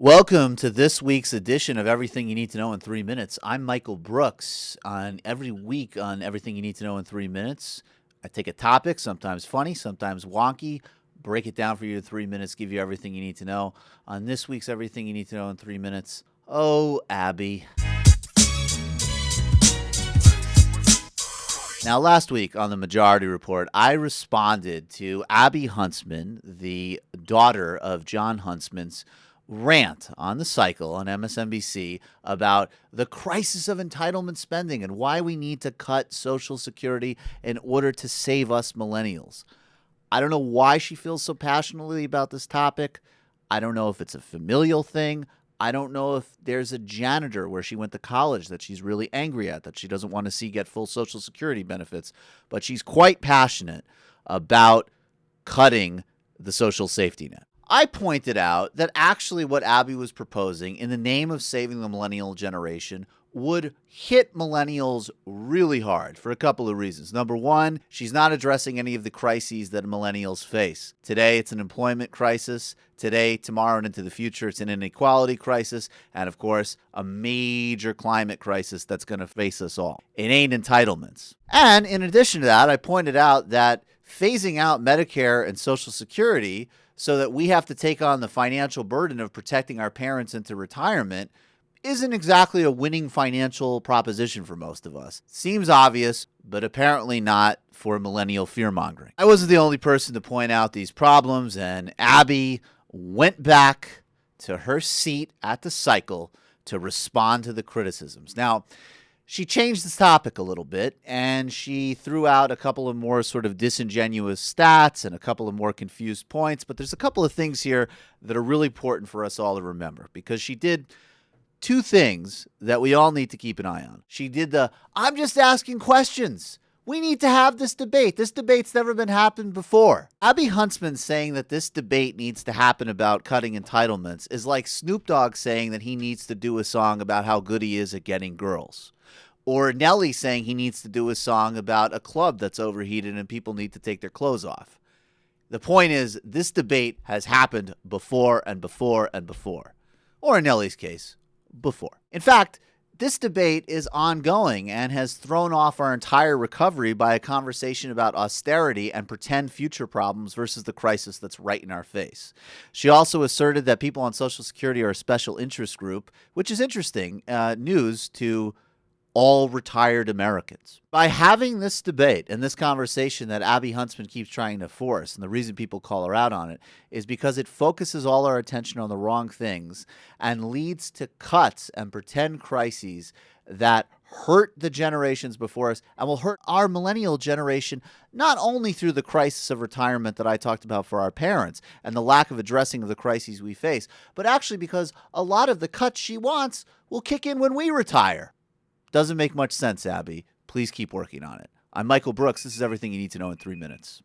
Welcome to this week's edition of Everything You Need to Know in 3 Minutes. I'm Michael Brooks. Every week on Everything You Need to Know in 3 Minutes, I take a topic, sometimes funny, sometimes wonky, break it down for you in 3 minutes, give you everything you need to know. On this week's Everything You Need to Know in 3 Minutes, oh, Abby. Now, last week on the Majority Report, I responded to Abby Huntsman, the daughter of John Huntsman's rant on the cycle on MSNBC about the crisis of entitlement spending and why we need to cut Social Security in order to save us millennials. I don't know why she feels so passionately about this topic. I don't know if it's a familial thing. I don't know if there's a janitor where she went to college that she's really angry at, that she doesn't want to see get full Social Security benefits, but she's quite passionate about cutting the social safety net. I pointed out that actually what Abby was proposing in the name of saving the millennial generation would hit millennials really hard for a couple of reasons. Number one, she's not addressing any of the crises that millennials face. Today, it's an employment crisis. Today, tomorrow, and into the future, it's an inequality crisis. And of course, a major climate crisis that's going to face us all. It ain't entitlements. And in addition to that, I pointed out that phasing out Medicare and Social Security so that we have to take on the financial burden of protecting our parents into retirement isn't exactly a winning financial proposition for most of us. Seems obvious, but apparently not for millennial fear-mongering. I wasn't the only person to point out these problems, and Abby went back to her seat at the cycle to respond to the criticisms. Now, she changed the topic a little bit, and she threw out a couple of more sort of disingenuous stats and a couple of more confused points. But there's a couple of things here that are really important for us all to remember, because she did two things that we all need to keep an eye on. She did I'm just asking questions. We need to have this debate. This debate's never been happened before. Abby Huntsman saying that this debate needs to happen about cutting entitlements is like Snoop Dogg saying that he needs to do a song about how good he is at getting girls. Or Nelly saying he needs to do a song about a club that's overheated and people need to take their clothes off. The point is, this debate has happened before and before and before. Or in Nelly's case, before. In fact, this debate is ongoing and has thrown off our entire recovery by a conversation about austerity and pretend future problems versus the crisis that's right in our face. She also asserted that people on Social Security are a special interest group, which is interesting news to all retired Americans. By having this debate and this conversation that Abby Huntsman keeps trying to force, and the reason people call her out on it is because it focuses all our attention on the wrong things and leads to cuts and pretend crises that hurt the generations before us and will hurt our millennial generation, not only through the crisis of retirement that I talked about for our parents and the lack of addressing of the crises we face, but actually because a lot of the cuts she wants will kick in when we retire. Doesn't make much sense, Abby. Please keep working on it. I'm Michael Brooks. This is Everything You Need to Know in 3 minutes.